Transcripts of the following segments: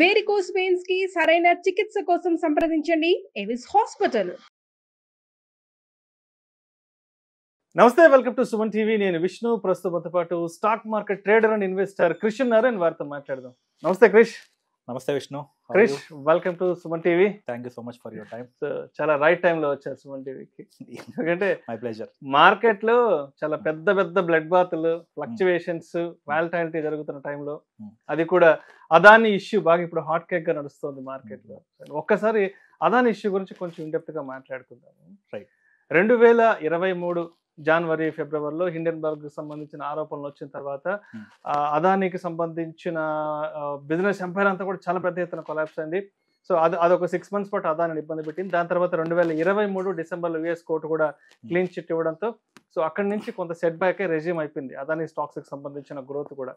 Varicose veins కి సరైన చికిత్స కోసం సంప్రదించండి ఎవిస్ హాస్పిటల్. నమస్తే, వెల్కమ్ టు సుమన్ టీవీ. నేను విష్ణు. ప్రస్తుతంతో పాటు stock market trader and investor Krish ఉన్నారు. వారితో మాట్లాడదాం. నమస్తే క్రిష్. నమస్తే Vishnu. Krish, welcome to Suman TV. Thank you so much for your time. చాలా రైట్ టైంలో వచ్చారు సుమన్ టీవీకి. ఎందుకంటే మై ప్లెజర్. మార్కెట్ లో చాలా పెద్ద పెద్ద బ్లడ్ బాతులు, ఫ్లక్చువేషన్స్, వాలటాలిటీ జరుగుతున్న టైంలో, అది కూడా అదాని ఇష్యూ బాగా ఇప్పుడు హాట్ కేక్ గా నడుస్తుంది మార్కెట్ లో. ఒక్కసారి అదాని ఇష్యూ గురించి కొంచెం ఇండెప్త్ గా మాట్లాడుకుందాము. రైట్. 2023 జనవరి ఫిబ్రవరిలో హిండెన్బర్గ్ సంబంధించిన ఆరోపణలు వచ్చిన తర్వాత అదానికి సంబంధించిన బిజినెస్ ఎంపైర్ అంతా కూడా చాలా పెద్ద ఎత్తున కొలాప్స్ అయింది. సో అదొక 6 months పాటు అదానిని ఇబ్బంది పెట్టింది. దాని తర్వాత 2023 డిసెంబర్లో యుఎస్ కోర్టు కూడా క్లీన్ చిట్ ఇవ్వడంతో సో అక్కడి నుంచి కొంత సెట్ బ్యాక్ రెజ్యూమ్ అయిపోయింది అదాని స్టాక్స్ కి సంబంధించిన గ్రోత్ కూడా.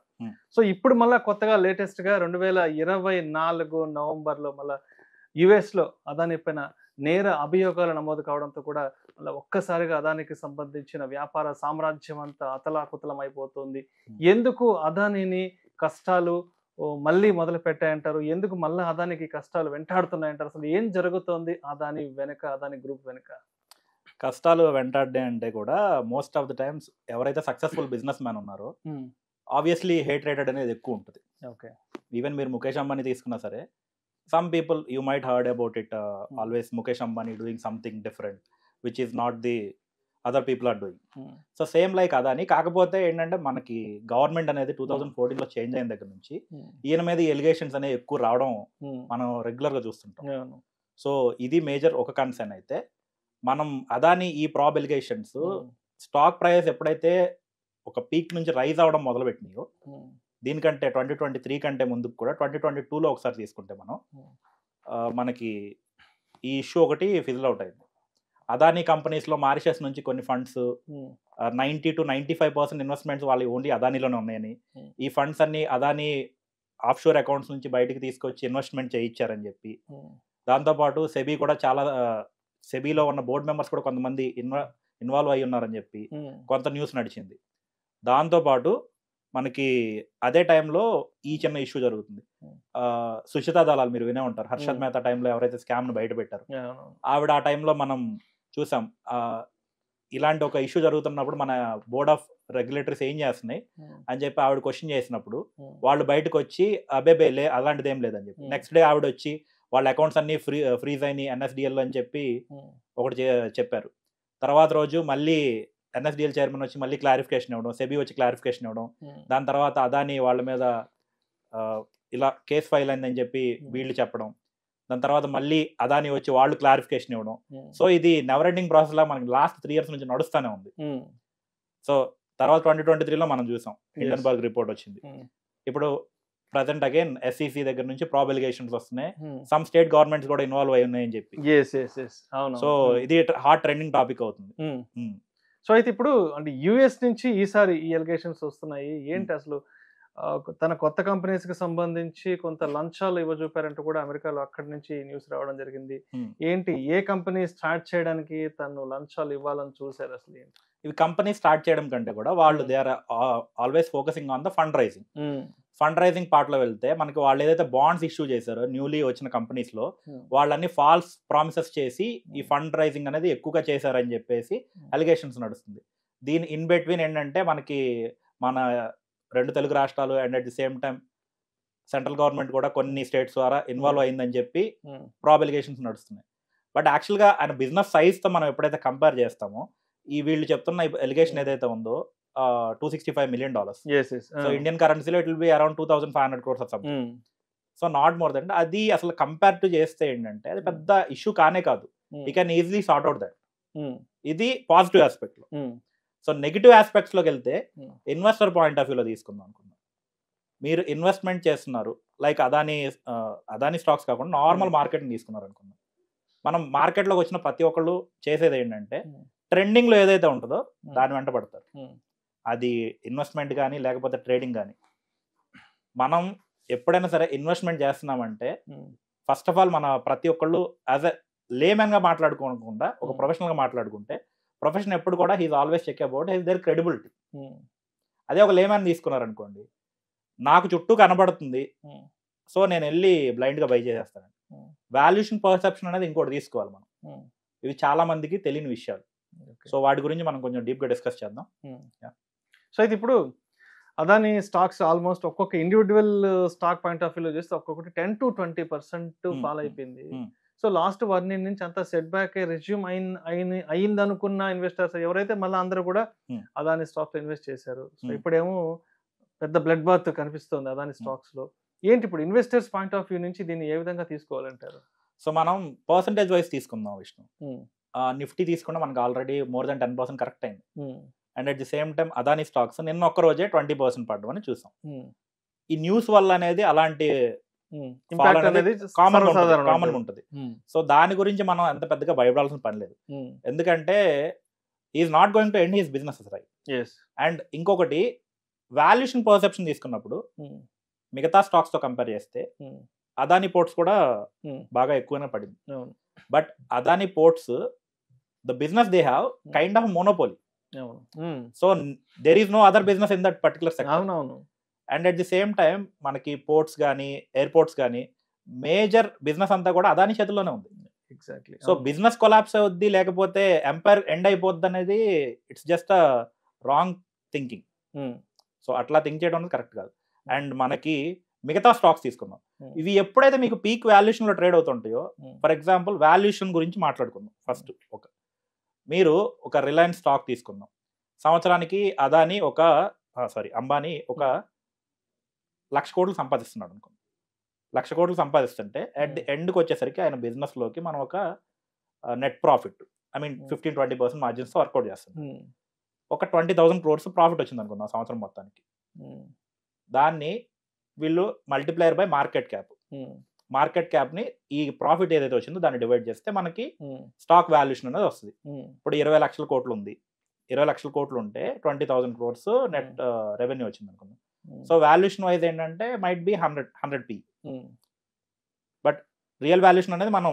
సో ఇప్పుడు మళ్ళీ కొత్తగా లేటెస్ట్ గా 2024 నవంబర్లో మళ్ళీ యుఎస్ లో అదాని పైన నేర అభియోగాలు నమోదు కావడంతో కూడా మళ్ళీ ఒక్కసారిగా అదానికి సంబంధించిన వ్యాపార సామ్రాజ్యం అంతా అతలాకుతలం అయిపోతుంది. ఎందుకు అదానిని కష్టాలు మళ్ళీ మొదలు పెట్టాయంటారు? ఎందుకు మళ్ళీ అదానికి కష్టాలు వెంటాడుతున్నాయంటారు? అసలు ఏం జరుగుతోంది అదాని వెనక, అదాని గ్రూప్ వెనక? కష్టాలు వెంటాడే అంటే కూడా మోస్ట్ ఆఫ్ ద టైమ్స్ ఎవరైతే సక్సెస్ఫుల్ బిజినెస్ మ్యాన్ ఉన్నారో ఆబ్వియస్లీ హేట్ రేటెడ్ అనేది ఎక్కువ ఉంటుంది. ఓకే. ఈవెన్ మీరు ముఖేష్ అంబానీ తీసుకున్నా సరే, some people you might heard about it, always Mukesh Ambani doing something different which is not the other people are doing. So same like Adani. కాకపోతే ఏంటంటే మనకి గవర్నమెంట్ అనేది 2014 లో చేంజ్ అయిన దగ్గర నుంచి ఈయన మీద ఎలిగేషన్స్ అనేవి ఎక్కువ రావడం మనం రెగ్యులర్ గా చూస్తుంటాం. సో ఇది మేజర్ ఒక కన్సర్న్. అయితే మనం అదాని ఈ ప్రాబ్ ఎలిగేషన్స్ స్టాక్ ప్రైస్ ఎప్పుడైతే ఒక పీక్ నుంచి రైజ్ అవడం మొదలు పెట్టినాయో, దీనికంటే 2023 కంటే ముందుకు కూడా 2022లో ఒకసారి తీసుకుంటే మనం మనకి ఈ ఇష్యూ ఒకటి ఫిజిల్ అవుట్ అయింది. అదానీ కంపెనీస్లో మారిషస్ నుంచి కొన్ని ఫండ్స్ 90 to 95% ఇన్వెస్ట్మెంట్స్ వాళ్ళు ఓన్లీ అదానీలోనే ఉన్నాయని, ఈ ఫండ్స్ అన్ని అదానీ ఆఫ్షోర్ అకౌంట్స్ నుంచి బయటకు తీసుకొచ్చి ఇన్వెస్ట్మెంట్ చేయించారని చెప్పి, దాంతోపాటు సెబీ కూడా చాలా సెబీలో ఉన్న బోర్డు మెంబర్స్ కూడా కొంతమంది ఇన్వాల్వ్ అయి ఉన్నారని చెప్పి కొంత న్యూస్ నడిచింది. దాంతోపాటు మనకి అదే టైంలో ఈ చిన్న ఇష్యూ జరుగుతుంది. సుచితా దళాల్ మీరు వినే ఉంటారు. హర్షద్ మెహతా టైంలో ఎవరైతే స్కామ్ ను బయట పెట్టారు, ఆవిడ ఆ టైంలో మనం చూసాం. ఇలాంటి ఒక ఇష్యూ జరుగుతున్నప్పుడు మన బోర్డ్ ఆఫ్ రెగ్యులేటరీస్ ఏం చేస్తున్నాయి అని చెప్పి ఆవిడ క్వశ్చన్ చేసినప్పుడు వాళ్ళు బయటకు వచ్చి అబేబే అలాంటిది ఏం లేదని చెప్పి, నెక్స్ట్ డే ఆవిడ వచ్చి వాళ్ళ అకౌంట్స్ అన్ని ఫ్రీజ్ అయినాయి ఎన్ఎస్డిఎల్ అని చెప్పి ఒకటి చెప్పారు. తర్వాత రోజు మళ్ళీ ఎన్ఎస్డిఎల్ చైర్మన్ వచ్చి మళ్ళీ క్లారిఫికేషన్ ఇవ్వడం, సెబీ వచ్చి క్లారిఫికేషన్ ఇవ్వడం, దాని తర్వాత అదాని వాళ్ళ మీద ఇలా కేసు ఫైల్ అయిందని చెప్పి వీళ్ళు చెప్పడం, దాని తర్వాత మళ్ళీ అదాని వచ్చి వాళ్ళు క్లారిఫికేషన్ ఇవ్వడం. సో ఇది నెవర్ ఎండింగ్ ప్రాసెస్ లా మనకి లాస్ట్ 3 years నుంచి నడుస్తూనే ఉంది. సో తర్వాత 2023లో మనం చూసాం హిండెన్బర్గ్ రిపోర్ట్ వచ్చింది. ఇప్పుడు ప్రజెంట్ అగైన్ ఎస్ఈసి దగ్గర నుంచి ప్రాబ్ ఎలిగేషన్స్ వస్తున్నాయి. సమ్ స్టేట్ గవర్నమెంట్స్ కూడా ఇన్వాల్వ్ అయి ఉన్నాయని చెప్పి. సో ఇది హాట్ ట్రెండింగ్ టాపిక్ అవుతుంది. సో అయితే ఇప్పుడు అంటే యుఎస్ నుంచి ఈసారి ఈ ఎలిగేషన్స్ వస్తున్నాయి. ఏంటి అసలు తన కొత్త కంపెనీస్ కి సంబంధించి కొంత లంచాలు ఇవ్వజూపారంటూ కూడా అమెరికాలో అక్కడి నుంచి న్యూస్ రావడం జరిగింది. ఏంటి, ఏ కంపెనీ స్టార్ట్ చేయడానికి తను లంచాలు ఇవ్వాలని చూసారు? అసలు ఏంటి? ఇవి కంపెనీ స్టార్ట్ చేయడం కంటే కూడా వాళ్ళు they are always focusing on the fund raising. Fund raising part లో వెళ్తే మనకి వాళ్ళు ఏదైతే బాండ్స్ ఇష్యూ చేశారో న్యూలీ వచ్చిన కంపెనీస్ లో, వాళ్ళన్ని ఫాల్స్ ప్రామిసెస్ చేసి ఈ ఫండ్ రైజింగ్ అనేది ఎక్కువగా చేశారని చెప్పేసి అలిగేషన్స్ నడుస్తుంది. దీని ఇన్ బిట్వీన్ ఏంటంటే మనకి మన 2 తెలుగు రాష్ట్రాలు and at the same time central government కూడా కొన్ని స్టేట్స్ ద్వారా ఇన్వాల్వ్ అయిందని చెప్పి ప్రాబ్ ఎలిగేషన్స్ నడుస్తున్నాయి. బట్ యాక్చువల్గా ఆయన బిజినెస్ సైజ్ తో మనం ఎప్పుడైతే కంపేర్ చేస్తామో, ఈ వీళ్ళు చెప్తున్న ఎలిగేషన్ ఏదైతే ఉందో $265 million. సో ఇండియన్ కరెన్సీలో it will be around 2,500 crores of something. So not more then. అది అసలు కంపేర్ టు చేస్తే ఏంటంటే అది పెద్ద ఇష్యూ కానే కాదు. You can easily sort out that. ఇది పాజిటివ్ ఆస్పెక్ట్ లో. సో నెగిటివ్ ఆస్పెక్ట్స్ లోకి వెళ్తే ఇన్వెస్టర్ పాయింట్ ఆఫ్ వ్యూలో తీసుకుందాం అనుకున్నాం. మీరు ఇన్వెస్ట్మెంట్ చేస్తున్నారు, లైక్ అదాని స్టాక్స్ కాకుండా నార్మల్ మార్కెట్ని తీసుకున్నారు అనుకున్నాం. మనం మార్కెట్లోకి వచ్చిన ప్రతి ఒక్కళ్ళు చేసేది ఏంటంటే ట్రెండింగ్ లో ఏదైతే ఉంటుందో దాని వెంట పడతారు. అది ఇన్వెస్ట్మెంట్ కానీ లేకపోతే ట్రేడింగ్ కానీ. మనం ఎప్పుడైనా సరే ఇన్వెస్ట్మెంట్ చేస్తున్నామంటే ఫస్ట్ ఆఫ్ ఆల్ మన ప్రతి ఒక్కళ్ళు యాజ్ ఎ లేమెన్ గా మాట్లాడుకోకుండా ఒక ప్రొఫెషనల్ గా మాట్లాడుకుంటే, ప్రొఫెషన్ ఎప్పుడు కూడా he's always check about his their credibility. అదే ఒక లేమెన్ తీసుకున్నారనుకోండి, నాకు చుట్టూ కనబడుతుంది, సో నేను వెళ్ళి బ్లైండ్గా బై చేసేస్తాను. వాల్యుయేషన్ పర్సెప్షన్ అనేది ఇంకోటి తీసుకోవాలి మనం. ఇవి చాలా మందికి తెలియని విషయాలు. సో వాటి గురించి మనం కొంచెం డీప్గా డిస్కస్ చేద్దాం. సో అయితే ఇప్పుడు అదాని స్టాక్స్ ఆల్మోస్ట్ ఒక్కొక్క ఇండివిజువల్ స్టాక్ పాయింట్ ఆఫ్ వ్యూలో చేస్తే ఒక్కొక్కటి 10 to 20% ఫాల్ అయిపోయింది. సో లాస్ట్ 1 year నుంచి అంతా సెట్ బ్యాక్ రెజ్యూమ్ అయింది అనుకున్న ఇన్వెస్టర్స్ ఎవరైతే మళ్ళీ అందరూ కూడా అదాని స్టాక్స్ లో ఇన్వెస్ట్ చేశారు. సో ఇప్పుడేమో పెద్ద బ్లడ్ బాత్ కనిపిస్తుంది అదాని స్టాక్స్ లో. ఏంటి ఇప్పుడు ఇన్వెస్టర్స్ పాయింట్ ఆఫ్ వ్యూ నుంచి దీన్ని ఏ విధంగా తీసుకోవాలంటారు? సో మనం పర్సంటేజ్ వైజ్ తీసుకుందాం విష్ణు. నిఫ్టీ తీసుకుంటే మనకు ఆల్రెడీ మోర్ దెన్ 10% కరెక్ట్ అయింది. And at the same time Adani stocks నిన్న ఒక్క రోజే 20% పడడం అని చూసాం. ఈ న్యూస్ వల్ల అనేది అలాంటి కామన్ ఉంటుంది. సో దాని గురించి మనం ఎంత పెద్దగా భయపడాల్సిన పని లేదు. ఎందుకంటే is not going to end his business right. And ఇంకొకటి వాల్యుయేషన్ పర్సెప్షన్ తీసుకున్నప్పుడు మిగతా స్టాక్స్ తో కంపేర్ చేస్తే అదాని పోర్ట్స్ కూడా బాగా ఎక్కువనే పడింది. But Adani ports the business they have kind of monopoly. So there is no other business in that particular sector. And at the same time మనకి పోర్ట్స్ కానీ ఎయిర్పోర్ట్స్ కానీ మేజర్ బిజినెస్ అంతా కూడా అదాని చేతుల్లోనే ఉంది. ఎగ్జాక్ట్లీ. సో బిజినెస్ కొలాప్స్ అవుద్ది లేకపోతే umpire end అయిపోద్ది అనేది it's just a wrong thinking. So అట్లా థింక్ చేయడం అనేది కరెక్ట్ కాదు. అండ్ మనకి మిగతా స్టాక్స్ తీసుకుందాం. ఇవి ఎప్పుడైతే మీకు పీక్ వాల్యుయేషన్ లో ట్రేడ్ అవుతుంటాయో, ఫర్ ఎగ్జాంపుల్ వాల్యుయేషన్ గురించి మాట్లాడుకుందాం. ఫస్ట్ మీరు ఒక రిలయన్స్ స్టాక్ తీసుకుందాం. సంవత్సరానికి అదాని అంబానీ ఒక 1,00,000 కోట్లు సంపాదిస్తున్నాడు అనుకోండి. 1,00,000 కోట్లు సంపాదిస్తుంటే అట్ ది ఎండ్కి వచ్చేసరికి ఆయన బిజినెస్ లోకి మనం ఒక నెట్ ప్రాఫిట్ 15-20% మార్జిన్స్ వర్కౌట్ చేస్తుంది. ఒక 20,000 crores ప్రాఫిట్ వచ్చింది అనుకుందాం సంవత్సరం మొత్తానికి. దాన్ని వీళ్ళు మల్టిప్లైర్ బై మార్కెట్ క్యాప్ ని ఈ ప్రాఫిట్ ఏదైతే వచ్చిందో దాన్ని డివైడ్ చేస్తే మనకి స్టాక్ వాల్యుయేషన్ అనేది వస్తుంది. ఇప్పుడు 20,00,000 కోట్లు ఉంది. 20,00,000 కోట్లు ఉంటే 20,000 crores నెట్ రెవెన్యూ వచ్చింది అనుకుందాం. సో వాల్యుయేషన్ వైజ్ ఏంటంటే might be 100 P. But real valuation అనేది మనం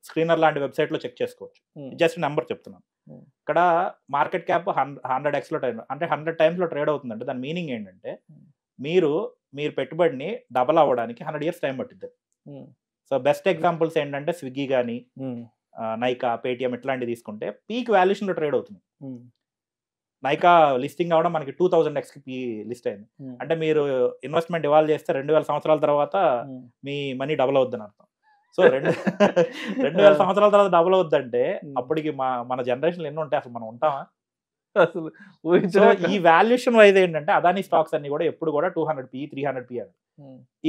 స్క్రీనర్ లాంటి వెబ్సైట్ లో చెక్ చేసుకోవచ్చు. జస్ట్ నెంబర్ చెప్తున్నాను. ఇక్కడ మార్కెట్ క్యాప్ 100x లో ట్రేడ్ అంటే 100 times లో ట్రేడ్ అవుతుందంటే దాని మీనింగ్ ఏంటంటే మీరు పెట్టుబడిని డబల్ అవ్వడానికి 100 years టైం పట్టిద్ది. సో బెస్ట్ ఎగ్జాంపుల్స్ ఏంటంటే స్విగ్గీ కానీ నైకా, పేటిఎం ఇట్లాంటివి తీసుకుంటే పీక్ వాల్యుయేషన్ లో ట్రేడ్ అవుతుంది. నైకా లిస్టింగ్ అవడం మనకి 2000x లిస్ట్ అయింది. అంటే మీరు ఇన్వెస్ట్మెంట్ ఇవాల్వ్ చేస్తే 2000 సంవత్సరాల తర్వాత మీ మనీ డబుల్ అవుద్దని అర్థం. సో 2000 సంవత్సరాల తర్వాత డబుల్ అవుద్దంటే అప్పటికి మన జనరేషన్ ఎన్ని ఉంటాయి, అసలు మనం ఉంటామా? అసలు ఈ వాల్యుయేషన్ వైజ్ ఏంటంటే అదాని స్టాక్స్ అన్ని కూడా ఎప్పుడు కూడా 200 P 300 P అని.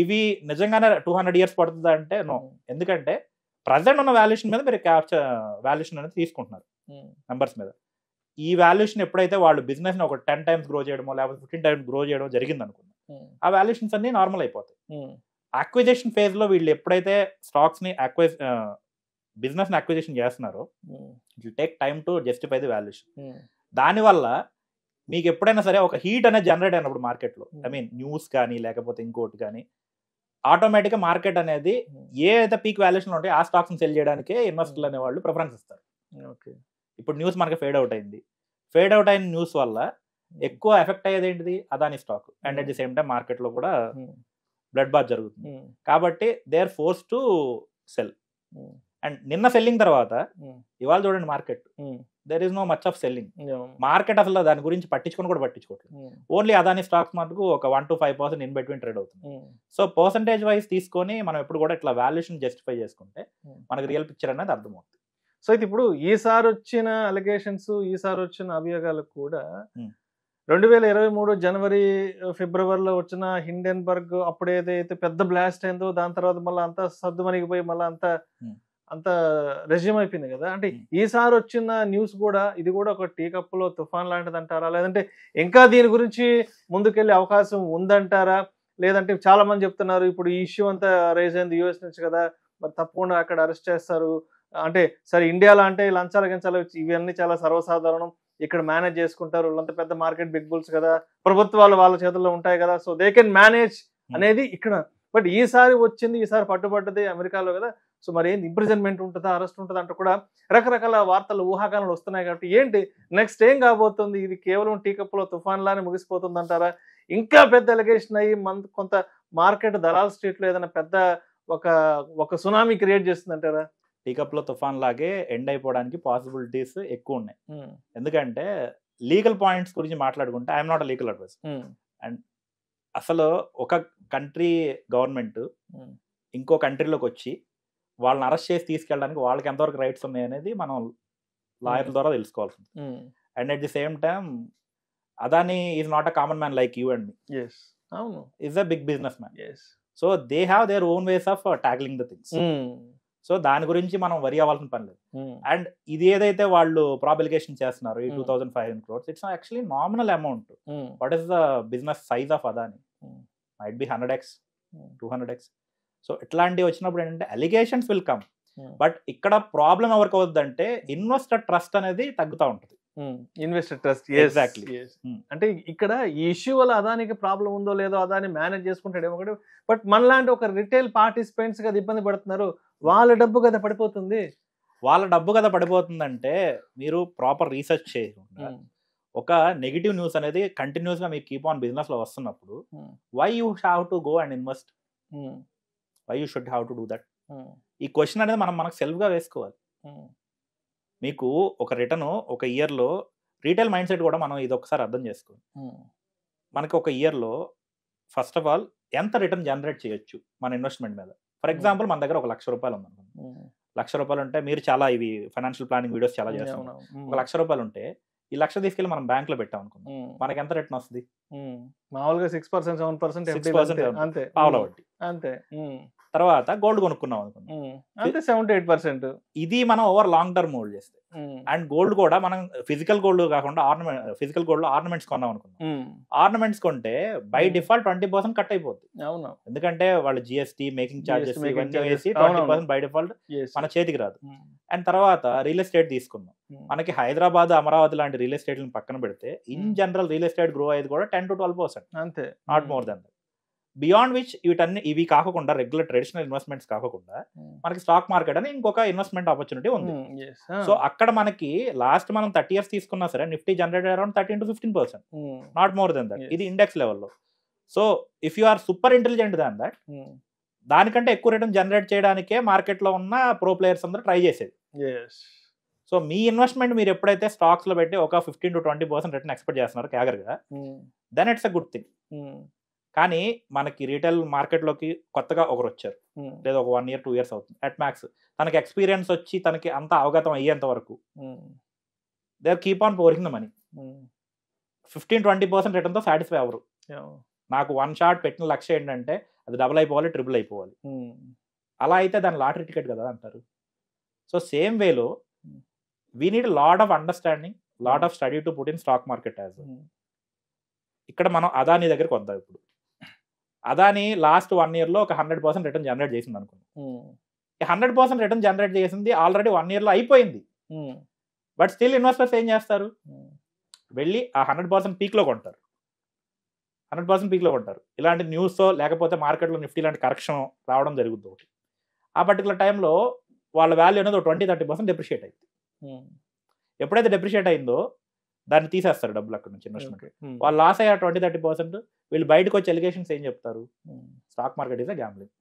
ఇవి నిజంగానే 200 years పడుతుంది అంటే నో. ఎందుకంటే ప్రజెంట్ ఉన్న వాల్యుయేషన్ మీద మీరు వాల్యుయేషన్ అనేది తీసుకుంటున్నారు నెంబర్స్ మీద. ఈ వాల్యుయేషన్ ఎప్పుడైతే వాళ్ళు బిజినెస్ ని ఒక 10 times గ్రో చేయడమో లేకపోతే 15 times గ్రో చేయడం జరిగింది అనుకుందాం, ఆ వాల్యుయేషన్స్ అన్ని నార్మల్ అయిపోతాయి. అక్విజిషన్ ఫేజ్ లో వీళ్ళు ఎప్పుడైతే స్టాక్స్ ని బిజినెస్ ని అక్విజిషన్ చేస్తున్నారో it will take time to justify the valuation. దానివల్ల మీకు ఎప్పుడైనా సరే ఒక హీట్ అనేది జనరేట్ అయినప్పుడు మార్కెట్లో, న్యూస్ కానీ లేకపోతే ఇంకోటి కానీ, ఆటోమేటిక్గా మార్కెట్ అనేది ఏ అయితే పీక్ వాల్యుయేషన్ ఉంటాయో ఆ స్టాక్స్ సెల్ చేయడానికే ఇన్వెస్టర్లు అనే వాళ్ళు ప్రిఫరెన్స్ ఇస్తారు. ఇప్పుడు న్యూస్ మనకి ఫేడ్ అవుట్ అయింది. ఫేడ్ అవుట్ అయిన న్యూస్ వల్ల ఎక్కువ ఎఫెక్ట్ అయ్యేది ఏంటిది? Adani stock. And at the same time market లో కూడా బ్లడ్ బాత్ జరుగుతుంది. కాబట్టి they are force to sell. And నిన్న సెల్లింగ్ తర్వాత ఇవాళ చూడండి market there is no much of selling. Market అసలు దాని గురించి పట్టించుకోవట్లేదు. ఓన్లీ అదాని స్టాక్స్ మటుకు ఒక 1 to 5% ఇన్ బిట్వీన్ ట్రేడ్ అవుతుంది. సో పర్సంటేజ్ వైజ్ తీసుకొని మనం ఎప్పుడు కూడా ఇట్లా వాల్యుయేషన్ జస్టిఫై చేసుకుంటే మనకి రియల్ పిక్చర్ అనేది అర్థమవుతుంది. సో అయితే ఇప్పుడు ఈసారి వచ్చిన అలిగేషన్స్, ఈసారి వచ్చిన అభియోగాలకు కూడా 2023 జనవరి ఫిబ్రవరిలో వచ్చిన హిండెన్బర్గ్ అప్పుడు ఏదైతే పెద్ద బ్లాస్ట్ అయిందో దాని తర్వాత మళ్ళీ అంతా సర్దుమణిగిపోయి మళ్ళీ అంత రెజ్యూమ్ అయిపోయింది కదా. అంటే ఈసారి వచ్చిన న్యూస్ కూడా ఇది కూడా ఒక టీ కప్పులో తుఫాన్ లాంటిది అంటారా, లేదంటే ఇంకా దీని గురించి ముందుకెళ్లే అవకాశం ఉందంటారా? లేదంటే చాలా మంది చెప్తున్నారు ఇప్పుడు ఈ ఇష్యూ అంతా రైజ్ అయింది యూఎస్ నుంచి కదా, మరి తప్పకుండా అక్కడ అరెస్ట్ చేస్తారు. అంటే సరే ఇండియాలో అంటే లంచాలు గించాలు ఇవన్నీ చాలా సర్వసాధారణం, ఇక్కడ మేనేజ్ చేసుకుంటారు, వాళ్ళంతా పెద్ద మార్కెట్ బిగ్ బుల్స్ కదా, ప్రభుత్వాలు వాళ్ళ చేతుల్లో ఉంటాయి కదా, సో దే కెన్ మేనేజ్ అనేది ఇక్కడ. బట్ ఈసారి పట్టుబడ్డది అమెరికాలో కదా, సో మరి ఏంటి ఇంప్రిజన్మెంట్ ఉంటుందా, అరెస్ట్ ఉంటుందా అంటే కూడా రకరకాల వార్తలు ఊహాగానాలు వస్తున్నాయి. కాబట్టి ఏంటి నెక్స్ట్ ఏం కాబోతుంది? ఇది కేవలం టీ కప్పులో తుఫాన్ లానే ముగిసిపోతుంది అంటారా? ఇంకా పెద్ద ఎలిగేషన్ అయ్యి కొంత మార్కెట్ దలాల్ స్ట్రీట్ లో ఏదైనా పెద్ద ఒక సునామీ క్రియేట్ చేస్తుందంటారా? టీకప్ లో తుఫాన్ లాగే ఎండ్ అయిపోవడానికి పాసిబిలిటీస్ ఎక్కువ ఉన్నాయి. ఎందుకంటే లీగల్ పాయింట్స్ గురించి మాట్లాడుకుంటే I'm not a legal advice. And అసలు ఒక కంట్రీ గవర్నమెంట్ ఇంకో కంట్రీలోకి వచ్చి వాళ్ళని అరెస్ట్ చేసి తీసుకెళ్ళడానికి వాళ్ళకి ఎంతవరకు రైట్స్ ఉన్నాయి అనేది మనం లాయర్ల ద్వారా తెలుసుకోవాల్సింది. And at the same time Adani is not a common man like you and me. Is a big business man. So they have their own ways of tackling the things. సో దాని గురించి మనం వరి అవ్వాల్సిన పని లేదు. అండ్ ఇది ఏదైతే వాళ్ళు ప్రాబిలికేషన్ చేస్తున్నారు ఈ 2500 crores, it's actually nominal amount. What is the business size of Adani? Might be 100x 200x. So ఇట్లాంటివి వచ్చినప్పుడు ఏంటంటే అలిగేషన్స్ విల్ కమ్. బట్ ఇక్కడ ప్రాబ్లం ఎవరికి అవుతుందంటే ఇన్వెస్టర్ ట్రస్ట్ అనేది తగ్గుతూ ఉంటుంది. Investor trust. ఎగ్జాక్ట్లీ. అంటే ఇక్కడ ఈ ఇష్యూ వల్ల అదానికి ప్రాబ్లం ఉందో లేదో అదాని మేనేజ్ చేసుకుంటాడేమో ఒకటి. బట్ మనలాంటి ఒక రిటైల్ పార్టిసిపెంట్స్ కదా ఇబ్బంది పడుతున్నారు. వాళ్ళ డబ్బు కదా పడిపోతుంది. వాళ్ళ డబ్బు కదా పడిపోతుందంటే మీరు ప్రాపర్ రీసెర్చ్ చేయకుండా ఒక నెగిటివ్ న్యూస్ అనేది కంటిన్యూస్ గా మీకు కీప్ ఆన్ బిజినెస్ లో వస్తున్నప్పుడు why you have to go and invest? Why you should have to do that? ఈ క్వశ్చన్ అనేది మనకు సెల్ఫ్ గా వేసుకోవాలి. మీకు ఒక రిటర్న్ ఒక ఇయర్లో రీటైల్ మైండ్ సెట్ కూడా మనం ఇది ఒకసారి అర్థం చేసుకోవాలి. మనకి ఒక ఇయర్లో ఫస్ట్ ఆఫ్ ఆల్ ఎంత రిటర్న్ జనరేట్ చేయొచ్చు మన ఇన్వెస్ట్మెంట్ మీద? ఫర్ ఎగ్జాంపుల్ మన దగ్గర 1,00,000 రూపాయలు ఉంది. 1,00,000 రూపాయలు ఉంటే మీరు చాలా ఇవి ఫైనాన్షియల్ ప్లానింగ్ వీడియోస్ చాలా చేస్తున్నారు. 1,00,000 రూపాయలు ఉంటే ఈ 1,00,000 తీసుకెళ్ళి మనం బ్యాంక్ లో పెట్టాం అనుకుందాం, మనకి ఎంత రిటర్న్ వస్తుంది? మామూలుగా 6% 7% అంతే. పావుల వడ్డీ అంతే. తర్వాత గోల్డ్ కొనుక్కున్నాం అనుకుందాం, అంతే 7-8%. ఇది మనం ఓవర్ లాంగ్ టర్మ్ హోల్డ్ చేస్తే. అండ్ గోల్డ్ కూడా మనం ఫిజికల్ గోల్డ్ కాకుండా ఫిజికల్ గోల్డ్ లో ఆర్నమెంట్స్ కొన్నాం అనుకున్నాం. ఆర్నమెంట్స్ కొంటే బై డిఫాల్ట్ 20% కట్ అయిపోద్ది. అవును. ఎందుకంటే వాళ్ళు జిఎస్టీ మేకింగ్ చార్జెస్ ఇవన్నీ వేసి 20% బై డిఫాల్ట్ మన చేతికి రాదు. అండ్ తర్వాత రియల్ ఎస్టేట్ తీసుకున్నాం. మనకి హైదరాబాద్, అమరావతి లాంటి రియల్ ఎస్టేట్ పక్కన పెడితే in general real estate grow అయ్యేది కూడా 10 to 12%, అంతే, not more than that. Beyond which ఇవి కాకుండా రెగ్యులర్ ట్రెడిషనల్ ఇన్వెస్ట్మెంట్స్ కాకుండా మనకి స్టాక్ మార్కెట్ అని ఇంకొక ఇన్వెస్ట్మెంట్ ఆపర్చునిటీ ఉంది. సో అక్కడ మనకి లాస్ట్ మనం 30 years తీసుకున్నా సరే Nifty generate around 13 to 15%, not more than that. ఇది ఇండెక్స్ లెవెల్లో. So if you are super intelligent than that, దానికంటే ఎక్కువ రిటర్న్ జనరేట్ చేయడానికే మార్కెట్ లో ఉన్న ప్రో ప్లేయర్స్ అందరూ ట్రై చేసేది. సో మీ ఇన్వెస్ట్మెంట్ మీరు ఎప్పుడైతే స్టాక్స్ లో పెట్టి ఒక 15 to 20% రిటర్న్ ఎక్స్పెక్ట్ చేస్తున్నారు క్యాగర్గా, then it's a good thing. కానీ మనకి రీటైల్ మార్కెట్లోకి కొత్తగా ఒకరు వచ్చారు, లేదా ఒక 1 year 2 years అవుతుంది అట్ మ్యాక్స్, తనకి ఎక్స్పీరియన్స్ వచ్చి తనకి అంత అవగతం అయ్యేంత వరకు they keep on pouring the money. 15-20% రిటర్న్తో సాటిస్ఫై అవ్వరు. నాకు 1 shot పెట్టిన లక్ష్యం ఏంటంటే అది డబుల్ అయిపోవాలి, ట్రిపుల్ అయిపోవాలి. అలా అయితే దాని లాటరీ టికెట్ కదా అంటారు. సో సేమ్ వేలో we need lot of understanding, lot of study to put in stock market as. ఇక్కడ మనం అదానీ దగ్గరికి వద్దాం. ఇప్పుడు అదానీ లాస్ట్ 1 year లో ఒక 100% రిటర్న్ జనరేట్ చేసింది అనుకున్నాం. ఈ 100% రిటర్న్ జనరేట్ చేసింది ఆల్రెడీ 1 year లో అయిపోయింది. బట్ స్టిల్ ఇన్వెస్టర్స్ ఏం చేస్తారు? వెళ్ళి ఆ 100% పీక్లో కొంటారు. 100% పీక్లో కొంటారు. ఇలాంటి న్యూస్ లేకపోతే మార్కెట్లో నిఫ్టీ లాంటి కరెక్షన్ రావడం జరుగుతుంది ఒకటి. ఆ పర్టికులర్ టైంలో వాళ్ళ వాల్యూ అనేది 20-30% డెప్రిషియేట్ అయింది. ఎప్పుడైతే డెప్రిషియేట్ అయిందో దాన్ని తీసేస్తారు డబ్బులు అక్కడ నుంచి ఇన్వెస్ట్మెంట్. వాళ్ళు లాస్ అయ్యారు 20-30%. వీళ్ళు బయటకు వచ్చి ఎలిగేషన్స్ ఏం చెప్తారు? Stock market is a gambling,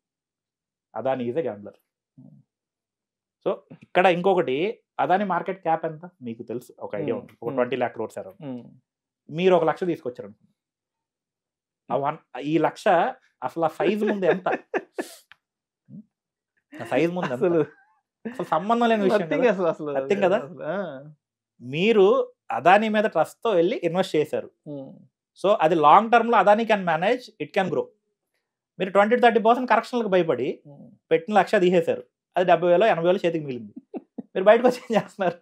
Adani is a gambler. So ఇక్కడ ఇంకొకటి, అదానీ మార్కెట్ క్యాప్ ఎంత మీకు తెలుసు, ఒక ఐడియా ఉంది, ఒక 20 lakh crores అరౌండ్. మీరు 1 లక్ష తీసుకొచ్చారు అనుకోండి, ఈ 1 లక్ష అసలు ఆ సైజ్ ముందు ఎంత, సైజ్ ముందు అసలు సంబంధం లేని విషయం అర్థం కదా. మీరు అదానీ మీద ట్రస్ట్ తో వెళ్ళి ఇన్వెస్ట్ చేశారు. సో అది లాంగ్ టర్మ్ లో Adani can manage, it can grow. మీరు 20-30% కరెక్షన్లకు భయపడి పెట్టిన 1 లక్ష తీసేశారు, అది 70,000-80,000 చేతికి మిగిలింది. మీరు బయటకు వచ్చి ఏం చేస్తున్నారు?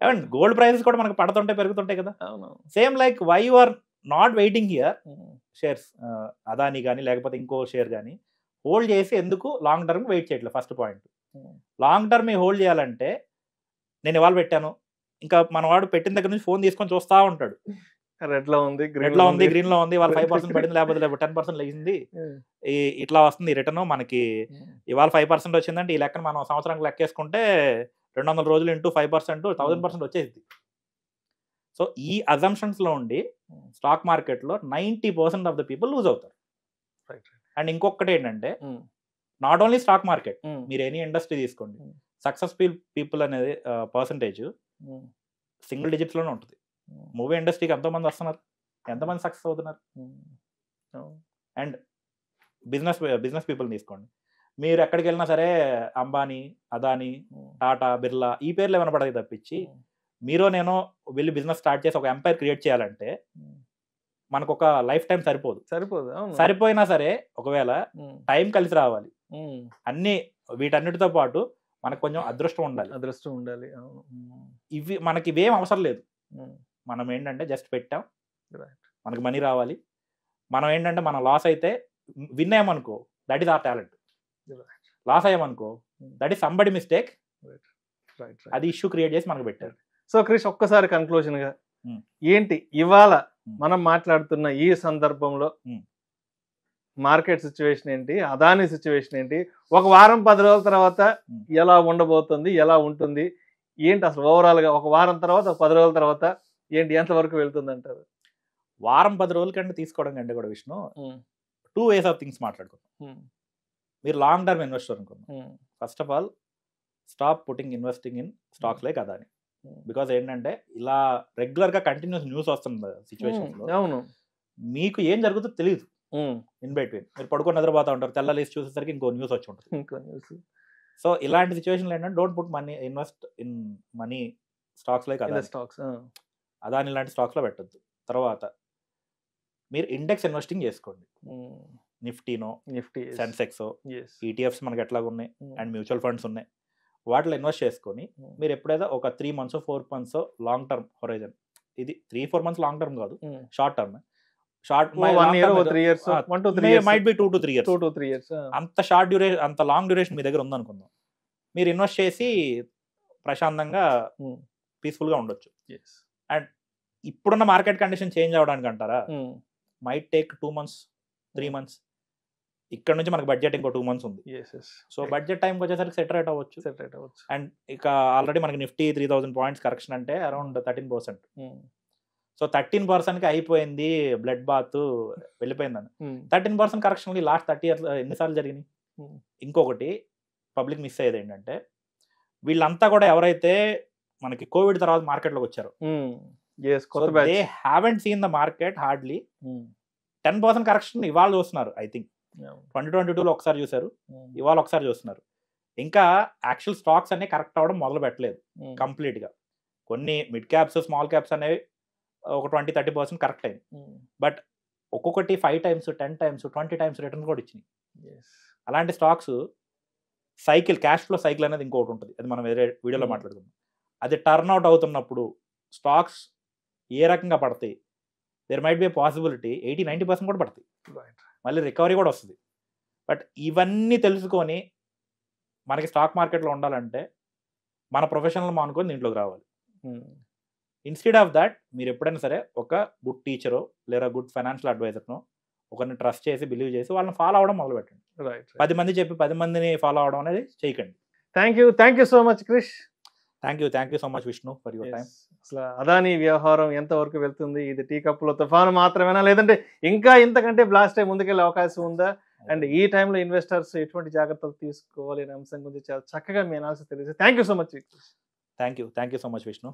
ఏమండి, గోల్డ్ ప్రైసెస్ కూడా మనకు పడుతుంటాయి, పెరుగుతుంటాయి కదా. Same like why you are not waiting here shares, Adani కానీ లేకపోతే ఇంకో షేర్ కానీ హోల్డ్ చేసి ఎందుకు లాంగ్ టర్మ్ వెయిట్ చేయట్లేదు? First point, long term hold చేయాలంటే నేను ఇవాళ పెట్టాను, ఇంకా మన వాడు పెట్టిన దగ్గర నుంచి ఫోన్ తీసుకొని చూస్తూ ఉంటాడు, రెడ్ లో ఉంది, గ్రీన్ లో ఉంది, వాళ్ళు 5% పడింది, లేకపోతే 10% లేచింది, ఇట్లా వస్తుంది రిటర్న్. మనకి ఇవాళ 5% వచ్చిందంటే ఈ లెక్కన మనం సంవత్సరానికి లెక్కేసుకుంటే 200 రోజులు ఇంటూ 5% 1000% వచ్చేసింది. సో ఈ అజంప్షన్స్ లో ఉండి స్టాక్ మార్కెట్ లో 90% ఆఫ్ ద పీపుల్ లూజ్ అవుతారు. రైట్. అండ్ ఇంకొకటి ఏంటంటే నాట్ ఓన్లీ స్టాక్ మార్కెట్, మీరు ఎనీ ఇండస్ట్రీ తీసుకోండి, సక్సెస్ఫుల్ పీపుల్ అనేది పర్సంటేజ్ సింగిల్ డిజిట్స్ లోనే ఉంటుంది. మూవీ ఇండస్ట్రీకి ఎంతమంది వస్తున్నారు, ఎంతమంది సక్సెస్ అవుతున్నారు. అండ్ బిజినెస్ పీపుల్ తీసుకోండి, మీరు ఎక్కడికి వెళ్ళినా సరే అంబానీ, అదానీ, టాటా, బిర్లా ఈ పేర్లు ఏమైనా పడతాయి తప్పించి మీరు నేను వెళ్ళి బిజినెస్ స్టార్ట్ చేసి ఒక ఎంపైర్ క్రియేట్ చేయాలంటే మనకు ఒక లైఫ్ టైం సరిపోదు. సరిపోయినా సరే ఒకవేళ టైం కలిసి రావాలి, అన్ని వీటన్నిటితో పాటు మనకు కొంచెం అదృష్టం ఉండాలి. ఇవి మనకి ఇవేం అవసరం లేదు. మనం ఏంటంటే జస్ట్ పెట్టాం, మనకి మనీ రావాలి. మనం ఏంటంటే మనం లాస్ అయితే విన్ అయ్యామనుకో, that is our talent. Loss అయ్యామనుకో, దట్ ఈస్ సంబడి మిస్టేక్. అది ఇష్యూ క్రియేట్ చేసి మనకు పెట్టారు. సో క్రిష్, ఒక్కసారి కన్క్లూజన్ గా ఏంటి ఇవాళ మనం మాట్లాడుతున్న ఈ సందర్భంలో మార్కెట్ సిచ్యువేషన్ ఏంటి, అదానీ సిచ్యువేషన్ ఏంటి, ఒక వారం 10 రోజుల తర్వాత ఎలా ఉండబోతుంది, ఎలా ఉంటుంది ఏంటి అసలు ఓవరాల్ గా ఒక వారం తర్వాత 10 రోజుల తర్వాత ఏంటి, ఎంత వరకు వెళ్తుంది అంటారు? వారం 10 రోజుల కంటే తీసుకోవడం కంటే కూడా విష్ణు 2 ways ఆఫ్ థింగ్స్ మాట్లాడుకుందాం. మీరు లాంగ్ టర్మ్ ఇన్వెస్టర్ అనుకుందాం. First of all stop putting investing in stocks like Adani. Because ఏంటంటే ఇలా రెగ్యులర్ గా కంటిన్యూస్ న్యూస్ వస్తుంది సిచ్యువేషన్స్ లో, మీకు ఏం జరుగుతుందో తెలియదు. ఇన్ బిట్వీన్ మీరు పడుకొని నిద్రపోతా ఉంటారు, తెల్ల లీస్ట్ చూసేసరికి ఇంకో న్యూస్ వచ్చి ఉంటుంది. సో ఇలాంటి సిచ్యువేషన్ ఏంటంటే don't put money, invest in money stocks like Adani ఇలాంటి స్టాక్స్ లో పెట్టద్దు. తర్వాత మీరు ఇండెక్స్ ఇన్వెస్టింగ్ చేసుకోండి. నిఫ్టీ, సెన్సెక్స్, ఈటీఎఫ్స్ మనకి ఎట్లాగా ఉన్నాయి, అండ్ మ్యూచువల్ ఫండ్స్ ఉన్నాయి. వాటిలో ఇన్వెస్ట్ చేసుకొని మీరు ఎప్పుడైతే ఒక 3 months 4 months long term horizon, ఇది 3-4 months లాంగ్ టర్మ్ కాదు, short term, might be 2 to 3 years. అంత షార్ట్ డ్యూరేషన్, అంత లాంగ్ డ్యూరేషన్ మీ దగ్గర ఉందనుకుందాం, మీరు ఇన్వెస్ట్ చేసి ప్రశాంతంగా పీస్ఫుల్ గా ఉండొచ్చు. అండ్ ఇప్పుడున్న మార్కెట్ కండిషన్ చేంజ్ అవడానికి అంటారా, మైట్ టేక్ 2 months 3 months. ఇక్కడ నుంచి మనకి బడ్జెట్ ఇంకో 2 months ఉంది. సో బడ్జెట్ టైంకి వచ్చేసరికి సెటరేట్ అవ్వచ్చు. అండ్ ఇక ఆల్రెడీ మనకి నిఫ్టీ 3000 points కరెక్షన్ అంటే అరౌండ్ 13%. సో 13% అయిపోయింది, బ్లడ్ బాత్ వెళ్ళిపోయిందని. 13% కరెక్షన్ లాస్ట్ 30 years ఎన్నిసార్లు జరిగినాయి. ఇంకొకటి పబ్లిక్ మిస్ అయ్యేది ఏంటంటే, వీళ్ళంతా కూడా ఎవరైతే మనకి కోవిడ్ తర్వాత మార్కెట్లోకి వచ్చారో, they haven't seen the market hardly. 10% correction ఇవాళ చూస్తున్నారు. ఐ థింక్ 2022లో ఒకసారి చూసారు, ఇవాళ ఒకసారి చూస్తున్నారు. ఇంకా యాక్చువల్ స్టాక్స్ అన్ని కరెక్ట్ అవ్వడం మొదలు పెట్టలేదు కంప్లీట్ గా. కొన్ని మిడ్ క్యాప్స్, స్మాల్ క్యాప్స్ అనేవి ఒక 20-30% కరెక్ట్ అయింది. బట్ ఒక్కొక్కటి 5 times 10 times 20 times రిటర్న్ కూడా ఇచ్చినాయి. అలాంటి stocks cycle, cash flow cycle అనేది ఇంకోటి ఉంటుంది, అది మనం వేరే వీడియోలో మాట్లాడుకుందాం. అది టర్న్ అవుట్ అవుతున్నప్పుడు స్టాక్స్ ఏ రకంగా పడతాయి, దేర్ మైట్ బి పాసిబిలిటీ 80-90% కూడా పడతాయి, మళ్ళీ రికవరీ కూడా వస్తుంది. బట్ ఇవన్నీ తెలుసుకొని మనకి స్టాక్ మార్కెట్లో ఉండాలంటే మన ప్రొఫెషనల్ మానుకొని దీంట్లోకి రావాలి. ఇన్స్టెడ్ ఆఫ్ దాట్ మీరు ఎప్పుడైనా సరే ఒక గుడ్ టీచరో లేదా గుడ్ ఫైనాన్షియల్ అడ్వైజర్నో ఒకరిని ట్రస్ట్ చేసి బిలీవ్ చేసి వాళ్ళని ఫాలో అవడం మొదలు పెట్టండి. 10 మంది చెప్పి 10 మందిని ఫాలో అవడం అనేది చేయకండి. Thank you so much Krish. Thank you so much Vishnu for your time. అసలు అదానీ వ్యవహారం ఎంత వరకు వెళ్తుంది, ఇది టీ కప్పులో తుఫాను మాత్రమేనా, లేదంటే ఇంకా ఇంతకంటే బ్లాస్ట్ అయి ముందుకెళ్ళే అవకాశం ఉందా, అండ్ ఈ టైంలో ఇన్వెస్టర్స్ ఎటువంటి జాగ్రత్తలు తీసుకోవాలి అనే అంశం గురించి చాలా చక్కగా మీ అనాలిసిస్ తెలియజేసి thank you so much. Thank you so much Vishnu.